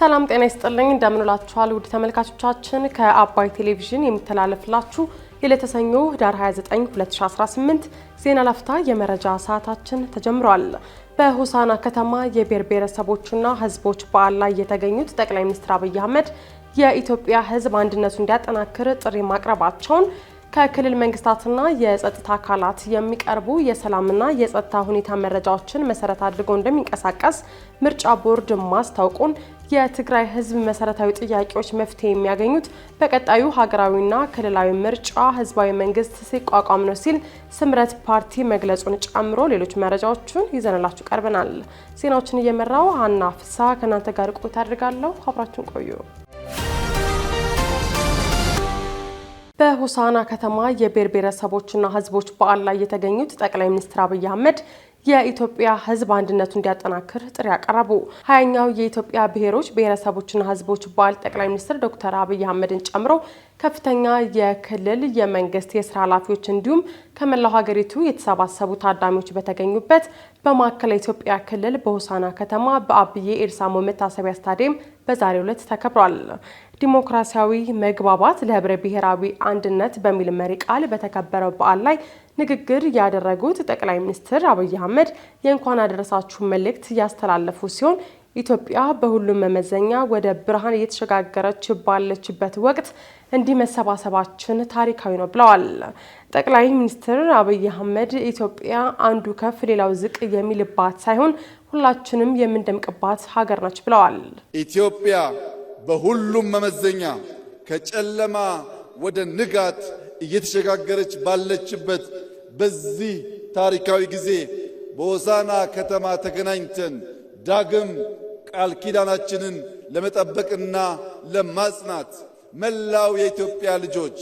ሰላም ጤና ይስጥልኝ እንደምንላችኋል ውድ ተመልካቾቻችን ከአባይ ቴሌቪዥን የሚተላለፍላችሁ የለተሰኞ ህዳር 29 2018 ዜና ላፍታ የመረጃ ሰዓታችን ተጀምሯል። በሆሳና ከተማ የብሔረሰቦችና ህዝቦች በዓል ላይ የተገኙት ጠቅላይ ሚኒስትር አብይ አህመድ የኢትዮጵያ ህዝብ አንድነቱን እንዲያጠናክር ጥሪ ማቅረባቸውን ከክልል መንግስታትና የጸጥታ አካላት የሚቀርቡ የሰላምና የጸጥታ ሁኔታ መረጃዎችን መሰረት አድርጎ እንደሚንቀሳቀስ ምርጫ ቦርድ ማስታወቁን የትግራይ ህዝብ መሰረታዊ ጥያቄዎች መፍትሄ የሚያገኙት በቀጣዩ ሀገራዊና ክልላዊ ምርጫ ህዝባዊ መንግስት ሲቋቋም ነው ሲል ስምረት ፓርቲ መግለጹን ጨምሮ ሌሎች መረጃዎችን ይዘንላችሁ ቀርበናል። ዜናዎችን እየመራው ሀና ፍሳ ከናንተ ጋር ቆይታ አድርጋለሁ። አብራችሁን ቆዩ። በሆሳና ከተማ የብሔረሰቦችና ህዝቦች በዓል ላይ የተገኙት ጠቅላይ ሚኒስትር አብይ አህመድ የኢትዮጵያ ህዝብ አንድነቱን እንዲያጠናክር ጥሪ ያቀረቡ። 20ኛው የኢትዮጵያ ብሔሮች ብሔረሰቦችና ህዝቦች በዓል ጠቅላይ ሚኒስትር ዶክተር አብይ አህመድን ጨምሮ ከፍተኛ የክልል የመንግስት የስራ ኃላፊዎች እንዲሁም ከመላው ሀገሪቱ የተሰባሰቡ ታዳሚዎች በተገኙበት በማዕከላዊ ኢትዮጵያ ክልል በሆሳና ከተማ በአብዬ ኤርሳሞ መታሰቢያ ስታዲየም በዛሬው ዕለት ተከብሯል። ዲሞክራሲያዊ መግባባት ለህብረ ብሔራዊ አንድነት በሚል መሪ ቃል በተከበረው በዓል ላይ ንግግር ያደረጉት ጠቅላይ ሚኒስትር አብይ አህመድ የእንኳን አደረሳችሁ መልእክት ያስተላለፉ ሲሆን ኢትዮጵያ በሁሉም መመዘኛ ወደ ብርሃን እየተሸጋገረች ባለችበት ወቅት እንዲህ መሰባሰባችን ታሪካዊ ነው ብለዋል። ጠቅላይ ሚኒስትር አብይ አህመድ ኢትዮጵያ አንዱ ከፍ ሌላው ዝቅ የሚልባት ሳይሆን ሁላችንም የምንደምቅባት ሀገር ነች ብለዋል። ኢትዮጵያ በሁሉም መመዘኛ ከጨለማ ወደ ንጋት እየተሸጋገረች ባለችበት በዚህ ታሪካዊ ጊዜ በሆሳና ከተማ ተገናኝተን ዳግም ቃል ኪዳናችንን ለመጠበቅና ለማጽናት መላው የኢትዮጵያ ልጆች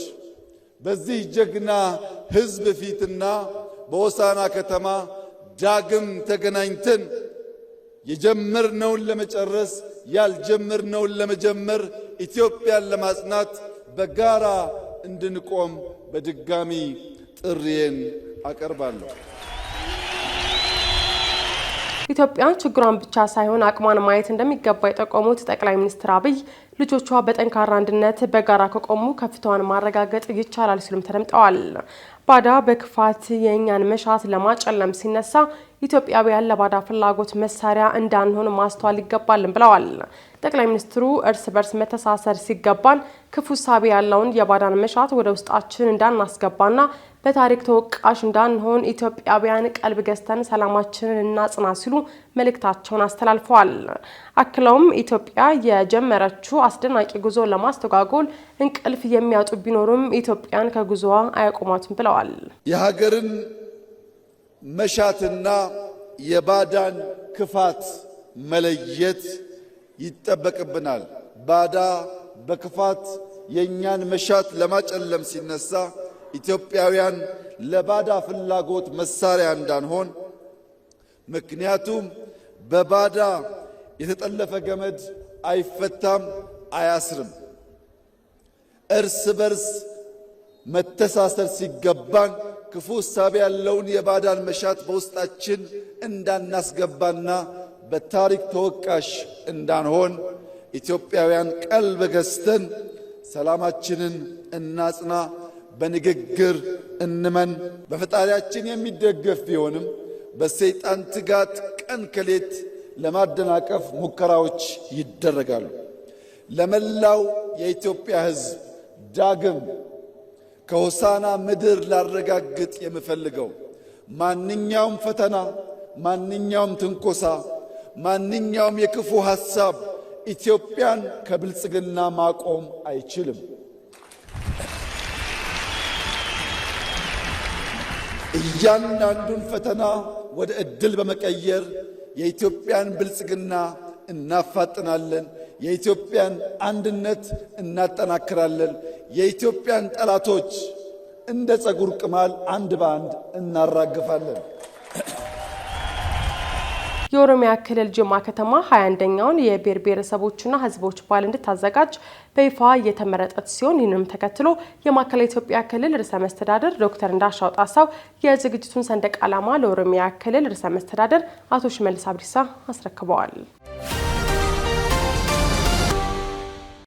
በዚህ ጀግና ሕዝብ ፊትና በሆሳና ከተማ ዳግም ተገናኝተን የጀመርነውን ለመጨረስ ያልጀመርነውን ለመጀመር ኢትዮጵያን ለማጽናት በጋራ እንድንቆም በድጋሚ ጥሪዬን አቀርባለሁ። ኢትዮጵያ ችግሯን ብቻ ሳይሆን አቅሟን ማየት እንደሚገባ የጠቆሙት ጠቅላይ ሚኒስትር አብይ ልጆቿ በጠንካራ አንድነት በጋራ ከቆሙ ከፍታዋን ማረጋገጥ ይቻላል ሲሉም ተደምጠዋል። ባዳ በክፋት የእኛን መሻት ለማጨለም ሲነሳ ኢትዮጵያውያን ለባዳ ፍላጎት መሳሪያ እንዳንሆን ማስተዋል ይገባልን ብለዋል። ጠቅላይ ሚኒስትሩ እርስ በርስ መተሳሰር ሲገባን ክፉ ሳቢ ያለውን የባዳን መሻት ወደ ውስጣችን እንዳናስገባና በታሪክ ተወቃሽ እንዳንሆን ኢትዮጵያውያን ቀልብ ገዝተን ሰላማችንን እናጽና ሲሉ መልእክታቸውን አስተላልፈዋል። አክለውም ኢትዮጵያ የጀመረችው አስደናቂ ጉዞ ለማስተጓጎል እንቅልፍ የሚያጡ ቢኖሩም ኢትዮጵያን ከጉዞዋ አያቆሟትም ብለዋል። የሀገርን መሻትና የባዳን ክፋት መለየት ይጠበቅብናል። ባዳ በክፋት የእኛን መሻት ለማጨለም ሲነሳ ኢትዮጵያውያን ለባዳ ፍላጎት መሳሪያ እንዳንሆን፣ ምክንያቱም በባዳ የተጠለፈ ገመድ አይፈታም፣ አያስርም። እርስ በርስ መተሳሰር ሲገባን ክፉ ሐሳብ ያለውን የባዳን መሻት በውስጣችን እንዳናስገባና በታሪክ ተወቃሽ እንዳንሆን ኢትዮጵያውያን ቀልብ ገዝተን ሰላማችንን እናጽና፣ በንግግር እንመን። በፈጣሪያችን የሚደገፍ ቢሆንም በሰይጣን ትጋት ቀን ከሌት ለማደናቀፍ ሙከራዎች ይደረጋሉ። ለመላው የኢትዮጵያ ሕዝብ ዳግም ከሆሳና ምድር ላረጋግጥ የምፈልገው ማንኛውም ፈተና፣ ማንኛውም ትንኮሳ፣ ማንኛውም የክፉ ሐሳብ ኢትዮጵያን ከብልጽግና ማቆም አይችልም። እያንዳንዱን ፈተና ወደ ዕድል በመቀየር የኢትዮጵያን ብልጽግና እናፋጥናለን። የኢትዮጵያን አንድነት እናጠናክራለን። የኢትዮጵያን ጠላቶች እንደ ጸጉር ቅማል አንድ በአንድ እናራግፋለን። የኦሮሚያ ክልል ጅማ ከተማ 21ኛውን የብሔረሰቦችና ህዝቦች በዓል እንድታዘጋጅ በይፋ የተመረጠች ሲሆን ይህንንም ተከትሎ የማዕከላዊ ኢትዮጵያ ክልል ርዕሰ መስተዳድር ዶክተር እንዳሻው ጣሰው የዝግጅቱን ሰንደቅ ዓላማ ለኦሮሚያ ክልል ርዕሰ መስተዳድር አቶ ሽመልስ አብዲሳ አስረክበዋል።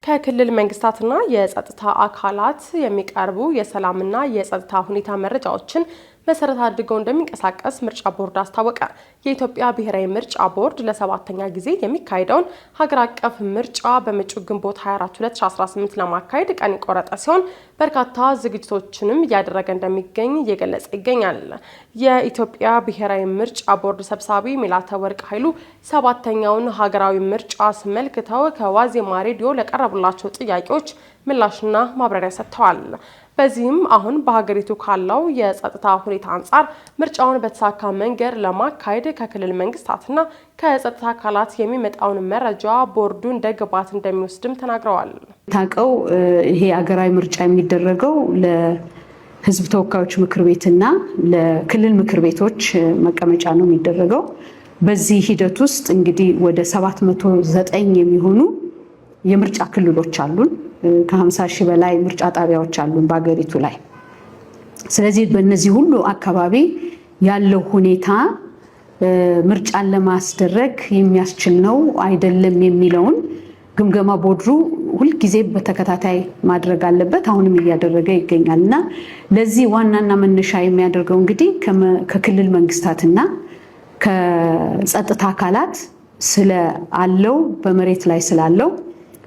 ከክልል መንግስታትና የጸጥታ አካላት የሚቀርቡ የሰላምና የጸጥታ ሁኔታ መረጃዎችን መሰረት አድርገው እንደሚንቀሳቀስ ምርጫ ቦርድ አስታወቀ። የኢትዮጵያ ብሔራዊ ምርጫ ቦርድ ለ7ኛ ጊዜ የሚካሄደውን ሀገር አቀፍ ምርጫ በመጪው ግንቦት 24 2018 ለማካሄድ ቀን የቆረጠ ሲሆን በርካታ ዝግጅቶችንም እያደረገ እንደሚገኝ እየገለጸ ይገኛል። የኢትዮጵያ ብሔራዊ ምርጫ ቦርድ ሰብሳቢ ሜላተወርቅ ኃይሉ 7ኛውን ሀገራዊ ምርጫ አስመልክተው ከዋዜማ ሬዲዮ ለቀረቡላቸው ጥያቄዎች ምላሽና ማብራሪያ ሰጥተዋል። በዚህም አሁን በሀገሪቱ ካለው የጸጥታ ሁኔታ አንጻር ምርጫውን በተሳካ መንገድ ለማካሄድ ከክልል መንግስታትና ከጸጥታ አካላት የሚመጣውን መረጃ ቦርዱ እንደ ግብዓት እንደሚወስድም ተናግረዋል። ታውቀው ይሄ ሀገራዊ ምርጫ የሚደረገው ለሕዝብ ተወካዮች ምክር ቤትና ለክልል ምክር ቤቶች መቀመጫ ነው የሚደረገው። በዚህ ሂደት ውስጥ እንግዲህ ወደ 709 የሚሆኑ የምርጫ ክልሎች አሉን። ከ50 ሺህ በላይ ምርጫ ጣቢያዎች አሉን በአገሪቱ ላይ። ስለዚህ በእነዚህ ሁሉ አካባቢ ያለው ሁኔታ ምርጫን ለማስደረግ የሚያስችል ነው አይደለም የሚለውን ግምገማ ቦርዱ ሁልጊዜ በተከታታይ ማድረግ አለበት። አሁንም እያደረገ ይገኛል እና ለዚህ ዋናና መነሻ የሚያደርገው እንግዲህ ከክልል መንግስታትና ከጸጥታ አካላት ስላለው በመሬት ላይ ስላለው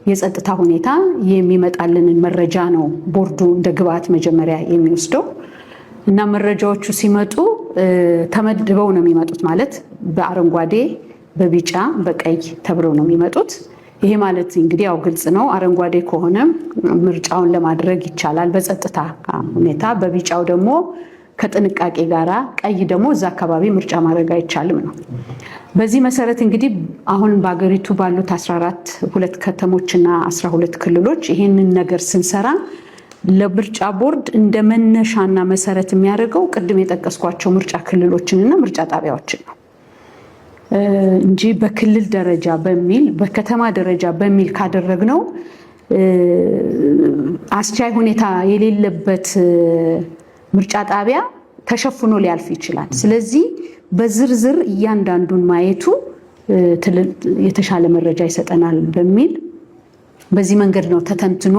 የጸጥታ ሁኔታ የሚመጣልንን መረጃ ነው ቦርዱ እንደ ግብዓት መጀመሪያ የሚወስደው እና መረጃዎቹ ሲመጡ ተመድበው ነው የሚመጡት። ማለት በአረንጓዴ፣ በቢጫ፣ በቀይ ተብለው ነው የሚመጡት። ይሄ ማለት እንግዲህ ያው ግልጽ ነው። አረንጓዴ ከሆነ ምርጫውን ለማድረግ ይቻላል በጸጥታ ሁኔታ፣ በቢጫው ደግሞ ከጥንቃቄ ጋራ፣ ቀይ ደግሞ እዛ አካባቢ ምርጫ ማድረግ አይቻልም ነው። በዚህ መሰረት እንግዲህ አሁን በአገሪቱ ባሉት 2 ከተሞችና 12 ክልሎች ይሄንን ነገር ስንሰራ ለምርጫ ቦርድ እንደ መነሻና መሰረት የሚያደርገው ቅድም የጠቀስኳቸው ምርጫ ክልሎችንና ምርጫ ጣቢያዎችን ነው እንጂ በክልል ደረጃ በሚል በከተማ ደረጃ በሚል ካደረግነው አስቻይ ሁኔታ የሌለበት ምርጫ ጣቢያ ተሸፍኖ ሊያልፍ ይችላል። ስለዚህ በዝርዝር እያንዳንዱን ማየቱ የተሻለ መረጃ ይሰጠናል በሚል በዚህ መንገድ ነው ተተንትኖ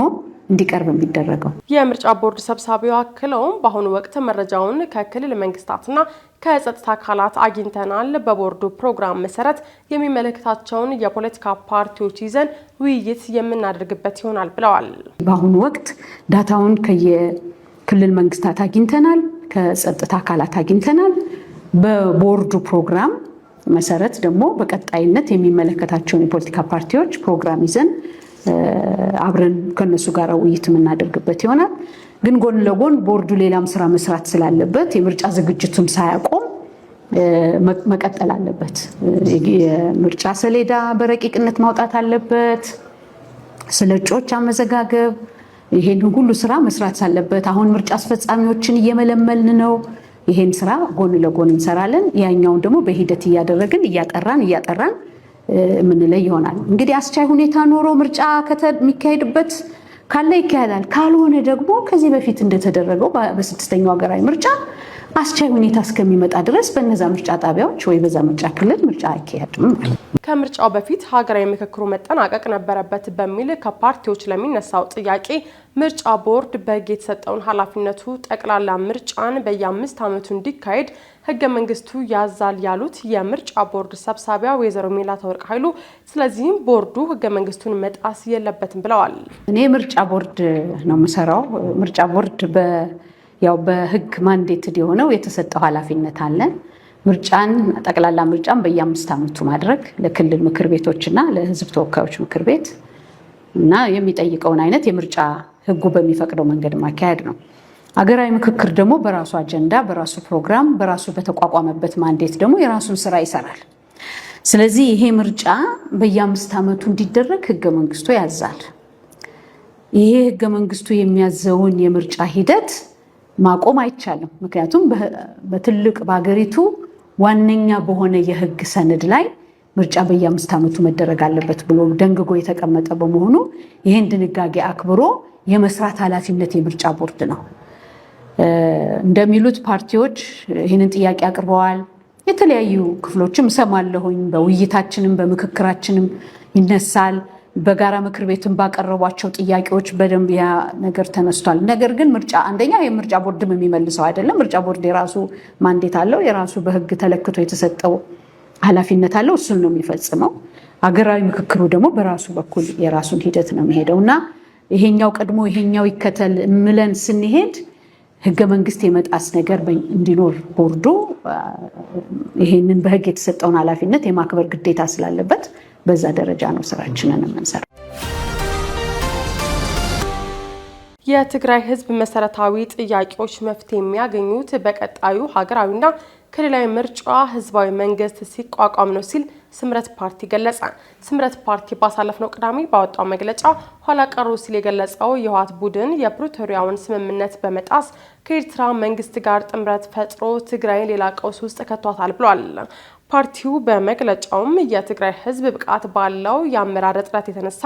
እንዲቀርብ የሚደረገው። የምርጫ ቦርድ ሰብሳቢው አክለውም በአሁኑ ወቅት መረጃውን ከክልል መንግስታትና ከጸጥታ አካላት አግኝተናል። በቦርዱ ፕሮግራም መሰረት የሚመለከታቸውን የፖለቲካ ፓርቲዎች ይዘን ውይይት የምናደርግበት ይሆናል ብለዋል። በአሁኑ ወቅት ዳታውን ከየክልል መንግስታት አግኝተናል፣ ከጸጥታ አካላት አግኝተናል። በቦርዱ ፕሮግራም መሰረት ደግሞ በቀጣይነት የሚመለከታቸውን የፖለቲካ ፓርቲዎች ፕሮግራም ይዘን አብረን ከነሱ ጋር ውይይት የምናደርግበት ይሆናል። ግን ጎን ለጎን ቦርዱ ሌላም ስራ መስራት ስላለበት የምርጫ ዝግጅቱን ሳያቆም መቀጠል አለበት። የምርጫ ሰሌዳ በረቂቅነት ማውጣት አለበት። ስለ እጩዎች አመዘጋገብ ይሄን ሁሉ ስራ መስራት አለበት። አሁን ምርጫ አስፈጻሚዎችን እየመለመልን ነው። ይሄን ስራ ጎን ለጎን እንሰራለን። ያኛውን ደግሞ በሂደት እያደረግን እያጠራን የምንለይ ይሆናል። እንግዲህ አስቻይ ሁኔታ ኖሮ ምርጫ የሚካሄድበት ካለ ይካሄዳል። ካልሆነ ደግሞ ከዚህ በፊት እንደተደረገው በ6ኛው ሀገራዊ ምርጫ አስቻይ ሁኔታ እስከሚመጣ ድረስ በነዛ ምርጫ ጣቢያዎች ወይ በዛ ምርጫ ክልል ምርጫ አይካሄድም። ከምርጫው በፊት ሀገራዊ ምክክሩ መጠናቀቅ ነበረበት በሚል ከፓርቲዎች ለሚነሳው ጥያቄ ምርጫ ቦርድ በሕግ የተሰጠውን ኃላፊነቱ ጠቅላላ ምርጫን በየ5 ዓመቱ እንዲካሄድ ሕገ መንግስቱ ያዛል ያሉት የምርጫ ቦርድ ሰብሳቢያ ወይዘሮ ሜላተወርቅ ኃይሉ፣ ስለዚህም ቦርዱ ሕገ መንግስቱን መጣስ የለበትም ብለዋል። እኔ ምርጫ ቦርድ ነው የምሰራው። ምርጫ ቦርድ በሕግ ማንዴትድ የሆነው የተሰጠው ኃላፊነት አለ። ምርጫን ጠቅላላ ምርጫን በየ5 ዓመቱ ማድረግ ለክልል ምክር ቤቶችና ለህዝብ ተወካዮች ምክር ቤት እና የሚጠይቀውን አይነት የምርጫ ህጉ በሚፈቅደው መንገድ ማካሄድ ነው። ሀገራዊ ምክክር ደግሞ በራሱ አጀንዳ፣ በራሱ ፕሮግራም፣ በራሱ በተቋቋመበት ማንዴት ደግሞ የራሱን ስራ ይሰራል። ስለዚህ ይሄ ምርጫ በየ5 ዓመቱ እንዲደረግ ህገ መንግስቱ ያዛል። ይሄ ህገ መንግስቱ የሚያዘውን የምርጫ ሂደት ማቆም አይቻልም። ምክንያቱም በትልቅ በሀገሪቱ ዋነኛ በሆነ የህግ ሰነድ ላይ ምርጫ በየ5 ዓመቱ መደረግ አለበት ብሎ ደንግጎ የተቀመጠ በመሆኑ ይህን ድንጋጌ አክብሮ የመስራት ኃላፊነት የምርጫ ቦርድ ነው። እንደሚሉት ፓርቲዎች ይህንን ጥያቄ አቅርበዋል። የተለያዩ ክፍሎችም እሰማለሁኝ። በውይይታችንም በምክክራችንም ይነሳል። በጋራ ምክር ቤትን ባቀረቧቸው ጥያቄዎች በደንብ ያ ነገር ተነስቷል። ነገር ግን ምርጫ አንደኛ የምርጫ ቦርድም የሚመልሰው አይደለም። ምርጫ ቦርድ የራሱ ማንዴት አለው፣ የራሱ በህግ ተለክቶ የተሰጠው ኃላፊነት አለው፣ እሱን ነው የሚፈጽመው። ሀገራዊ ምክክሩ ደግሞ በራሱ በኩል የራሱን ሂደት ነው የሚሄደው እና ይሄኛው ቀድሞ ይሄኛው ይከተል ምለን ስንሄድ ህገ መንግስት የመጣስ ነገር እንዲኖር ቦርዱ ይሄንን በህግ የተሰጠውን ኃላፊነት የማክበር ግዴታ ስላለበት በዛ ደረጃ ነው ስራችንን የምንሰራው። የትግራይ ህዝብ መሰረታዊ ጥያቄዎች መፍትሄ የሚያገኙት በቀጣዩ ሀገራዊና ክልላዊ ምርጫ ህዝባዊ መንግስት ሲቋቋም ነው ሲል ስምረት ፓርቲ ገለጸ። ስምረት ፓርቲ ባሳለፍነው ቅዳሜ ባወጣው መግለጫ ኋላ ቀሩ ሲል የገለጸው የህወሓት ቡድን የፕሪቶሪያውን ስምምነት በመጣስ ከኤርትራ መንግስት ጋር ጥምረት ፈጥሮ ትግራይን ሌላ ቀውስ ውስጥ ከቷታል ብሏል። ፓርቲው በመግለጫውም የትግራይ ህዝብ ብቃት ባለው የአመራር እጥረት የተነሳ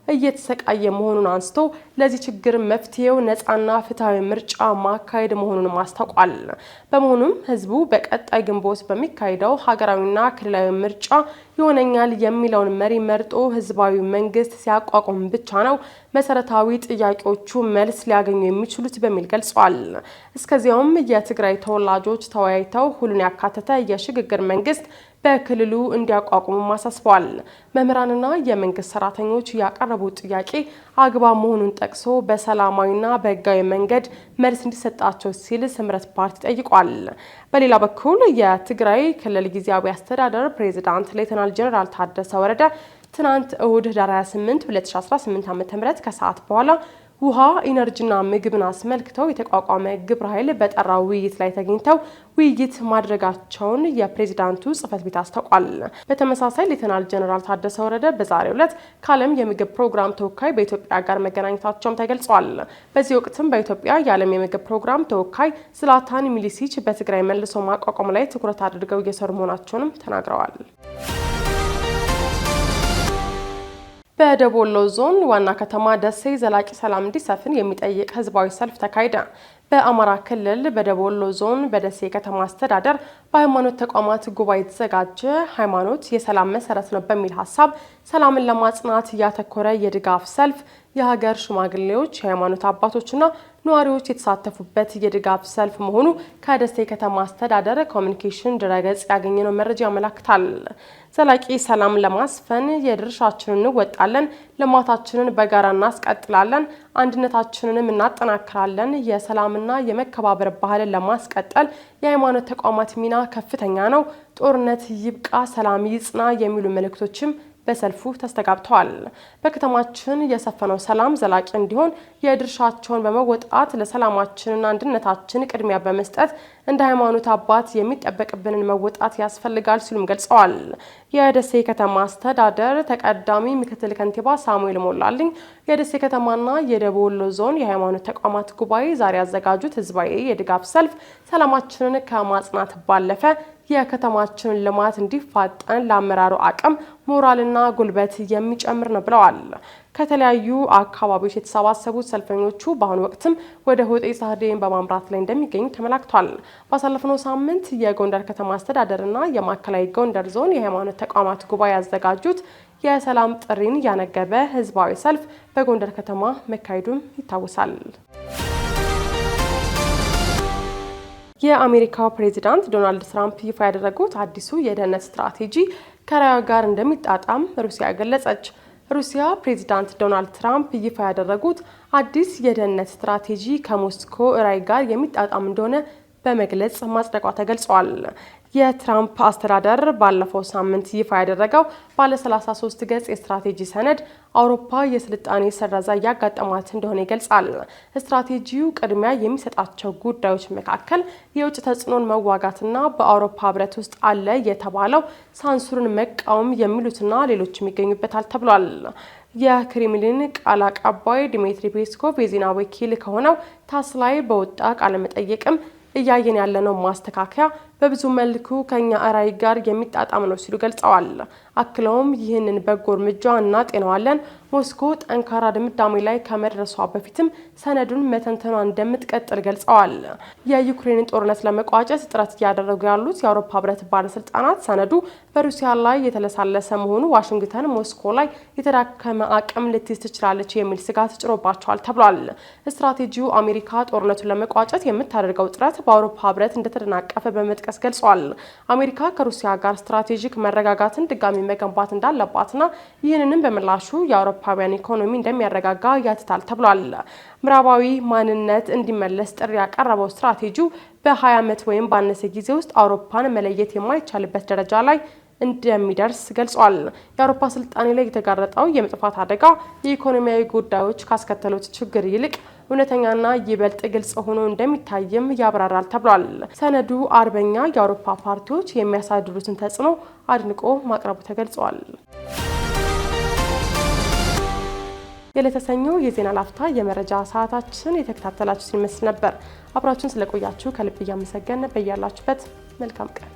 እየተሰቃየ መሆኑን አንስቶ ለዚህ ችግር መፍትሄው ነፃና ፍትሃዊ ምርጫ ማካሄድ መሆኑን አስታውቋል። በመሆኑም ህዝቡ በቀጣይ ግንቦት በሚካሄደው ሀገራዊና ክልላዊ ምርጫ ይሆነኛል የሚለውን መሪ መርጦ ህዝባዊ መንግስት ሲያቋቁም ብቻ ነው መሰረታዊ ጥያቄዎቹ መልስ ሊያገኙ የሚችሉት በሚል ገልጿል። እስከዚያውም የትግራይ ተወላጆች ተወያይተው ሁሉን ያካተተ የሽግግር መንግስት በክልሉ እንዲያቋቁሙ አሳስበዋል። መምህራንና የመንግስት ሰራተኞች ያቀረቡት ጥያቄ አግባብ መሆኑን ጠቅሶ በሰላማዊና በህጋዊ መንገድ መልስ እንዲሰጣቸው ሲል ስምረት ፓርቲ ጠይቋል። በሌላ በኩል የትግራይ ክልል ጊዜያዊ አስተዳደር ፕሬዝዳንት ሌተናል ጄኔራል ታደሰ ወረደ ትናንት እሁድ ህዳር 28 2018 ዓ.ም ከሰዓት በኋላ ውሃ፣ ኢነርጂና ምግብን አስመልክተው የተቋቋመ ግብረ ኃይል በጠራው ውይይት ላይ ተገኝተው ውይይት ማድረጋቸውን የፕሬዝዳንቱ ጽህፈት ቤት አስታውቋል። በተመሳሳይ ሌተናል ጄኔራል ታደሰ ወረደ በዛሬው ዕለት ከዓለም የምግብ ፕሮግራም ተወካይ በኢትዮጵያ ጋር መገናኘታቸውም ተገልጿል። በዚህ ወቅትም በኢትዮጵያ የዓለም የምግብ ፕሮግራም ተወካይ ዝላታን ሚሊሲች በትግራይ መልሶ ማቋቋም ላይ ትኩረት አድርገው እየሰሩ መሆናቸውንም ተናግረዋል። በደቡብ ወሎ ዞን ዋና ከተማ ደሴ ዘላቂ ሰላም እንዲሰፍን የሚጠይቅ ህዝባዊ ሰልፍ ተካሄደ። በአማራ ክልል በደቡብ ወሎ ዞን በደሴ ከተማ አስተዳደር በሃይማኖት ተቋማት ጉባኤ የተዘጋጀ ሃይማኖት የሰላም መሰረት ነው በሚል ሀሳብ ሰላምን ለማጽናት ያተኮረ የድጋፍ ሰልፍ የሀገር ሽማግሌዎች፣ የሃይማኖት አባቶችና ነዋሪዎች የተሳተፉበት የድጋፍ ሰልፍ መሆኑ ከደሴ ከተማ አስተዳደር ኮሚኒኬሽን ድረገጽ ያገኘነው መረጃ ያመለክታል። ዘላቂ ሰላም ለማስፈን የድርሻችንን እንወጣለን፣ ልማታችንን በጋራ እናስቀጥላለን፣ አንድነታችንንም እናጠናክራለን፣ የሰላምና የመከባበር ባህልን ለማስቀጠል የሃይማኖት ተቋማት ሚና ከፍተኛ ነው፣ ጦርነት ይብቃ፣ ሰላም ይጽና የሚሉ መልእክቶችም በሰልፉ ተስተጋብተዋል። በከተማችን የሰፈነው ሰላም ዘላቂ እንዲሆን የድርሻቸውን በመወጣት ለሰላማችንና አንድነታችን ቅድሚያ በመስጠት እንደ ሃይማኖት አባት የሚጠበቅብንን መወጣት ያስፈልጋል ሲሉም ገልጸዋል። የደሴ ከተማ አስተዳደር ተቀዳሚ ምክትል ከንቲባ ሳሙኤል ሞላልኝ የደሴ ከተማና የደቡብ ወሎ ዞን የሃይማኖት ተቋማት ጉባኤ ዛሬ ያዘጋጁት ህዝባዊ የድጋፍ ሰልፍ ሰላማችንን ከማጽናት ባለፈ የከተማችንን ልማት እንዲፋጠን ለአመራሩ አቅም ሞራልና ጉልበት የሚጨምር ነው ብለዋል። ከተለያዩ አካባቢዎች የተሰባሰቡት ሰልፈኞቹ በአሁኑ ወቅትም ወደ ሆጤ ሳህዴን በማምራት ላይ እንደሚገኙ ተመላክቷል። ባሳለፍነው ሳምንት የጎንደር ከተማ አስተዳደርና የማዕከላዊ ጎንደር ዞን የሃይማኖት ተቋማት ጉባኤ ያዘጋጁት የሰላም ጥሪን ያነገበ ህዝባዊ ሰልፍ በጎንደር ከተማ መካሄዱም ይታወሳል። የአሜሪካው ፕሬዚዳንት ዶናልድ ትራምፕ ይፋ ያደረጉት አዲሱ የደህንነት ስትራቴጂ ከራያ ጋር እንደሚጣጣም ሩሲያ ገለጸች። ሩሲያ ፕሬዚዳንት ዶናልድ ትራምፕ ይፋ ያደረጉት አዲስ የደህንነት ስትራቴጂ ከሞስኮ ራዕይ ጋር የሚጣጣም እንደሆነ በመግለጽ ማጽደቋ ተገልጿል። የትራምፕ አስተዳደር ባለፈው ሳምንት ይፋ ያደረገው ባለ 33 ገጽ የስትራቴጂ ሰነድ አውሮፓ የስልጣኔ ሰረዛ እያጋጠማት እንደሆነ ይገልጻል። ስትራቴጂው ቅድሚያ የሚሰጣቸው ጉዳዮች መካከል የውጭ ተጽዕኖን መዋጋትና በአውሮፓ ህብረት ውስጥ አለ የተባለው ሳንሱርን መቃወም የሚሉትና ሌሎችም ይገኙበታል ተብሏል። የክሬምሊን ቃል አቀባይ ዲሚትሪ ፔስኮቭ የዜና ወኪል ከሆነው ታስ ላይ በወጣ ቃለ መጠይቅም እያየን ያለነው ማስተካከያ በብዙ መልኩ ከኛ ራዕይ ጋር የሚጣጣም ነው ሲሉ ገልጸዋል። አክለውም ይህንን በጎ እርምጃ እናጤነዋለን፣ ሞስኮ ጠንካራ ድምዳሜ ላይ ከመድረሷ በፊትም ሰነዱን መተንተኗ እንደምትቀጥል ገልጸዋል። የዩክሬን ጦርነት ለመቋጨት ጥረት እያደረጉ ያሉት የአውሮፓ ህብረት ባለስልጣናት ሰነዱ በሩሲያ ላይ የተለሳለሰ መሆኑ ዋሽንግተን ሞስኮ ላይ የተዳከመ አቅም ልትይዝ ትችላለች የሚል ስጋት ጭሮባቸዋል ተብሏል። ስትራቴጂው አሜሪካ ጦርነቱን ለመቋጨት የምታደርገው ጥረት በአውሮፓ ህብረት እንደተደናቀፈ በመጥቀስ ገልጸዋል። አሜሪካ ከሩሲያ ጋር ስትራቴጂክ መረጋጋትን ድጋሚ መገንባት እንዳለባትና ይህንንም በምላሹ የአውሮፓውያን ኢኮኖሚ እንደሚያረጋጋ ያትታል ተብሏል። ምዕራባዊ ማንነት እንዲመለስ ጥሪ ያቀረበው ስትራቴጂው በ20 ዓመት ወይም ባነሰ ጊዜ ውስጥ አውሮፓን መለየት የማይቻልበት ደረጃ ላይ እንደሚደርስ ገልጿል። የአውሮፓ ስልጣኔ ላይ የተጋረጠው የመጥፋት አደጋ የኢኮኖሚያዊ ጉዳዮች ካስከተሉት ችግር ይልቅ እውነተኛና ይበልጥ ግልጽ ሆኖ እንደሚታይም ያብራራል ተብሏል። ሰነዱ አርበኛ የአውሮፓ ፓርቲዎች የሚያሳድሩትን ተጽዕኖ አድንቆ ማቅረቡ ተገልጿል። የለተሰኘው የዜና ላፍታ የመረጃ ሰዓታችን የተከታተላችሁትን ይመስል ነበር። አብራችሁን ስለቆያችሁ ከልብ እያመሰገን በያላችሁበት መልካም ቀን